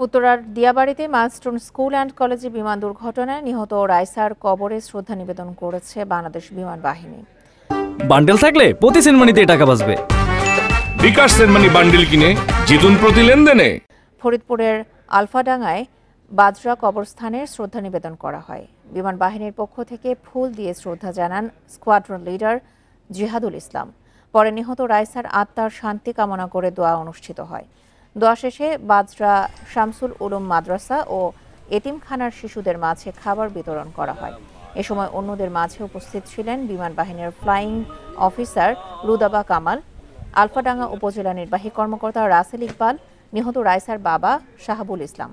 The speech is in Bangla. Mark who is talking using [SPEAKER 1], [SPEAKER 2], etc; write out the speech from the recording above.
[SPEAKER 1] উত্তরার দিয়াবাড়িতে মাইলস্টোন স্কুল অ্যান্ড কলেজে বিমান দুর্ঘটনায় নিহত রাইসার কবরে শ্রদ্ধা নিবেদন করেছে বাংলাদেশ বিমান বাহিনী।
[SPEAKER 2] বান্ডেল থাকলে প্রতি সেনমানিতে টাকা বাঁচবে।
[SPEAKER 3] বিকাশ সেনমানি বান্ডেল কিনে জিতুন প্রতি লেনদেনে।
[SPEAKER 1] ফরিদপুরের আলফাডাঙ্গায় বাজরা কবরস্থানে শ্রদ্ধা নিবেদন করা হয়। বিমান বাহিনীর পক্ষ থেকে ফুল দিয়ে শ্রদ্ধা জানান স্কোয়াড্রন লিডার জিহাদুল ইসলাম। পরে নিহত রাইসার আত্মার শান্তি কামনা করে দোয়া অনুষ্ঠিত হয়। দোয়া শেষে বাজরা শামসুল উলুম মাদ্রাসা ও এতিমখানার শিশুদের মাঝে খাবার বিতরণ করা হয়। এ সময় অন্যদের মাঝে উপস্থিত ছিলেন বিমান বাহিনীর ফ্লাইং অফিসার রুদাবা কামাল, আলফাডাঙ্গা উপজেলা নির্বাহী কর্মকর্তা রাসেল ইকবাল, নিহত রাইসার বাবা শাহাবুল ইসলাম।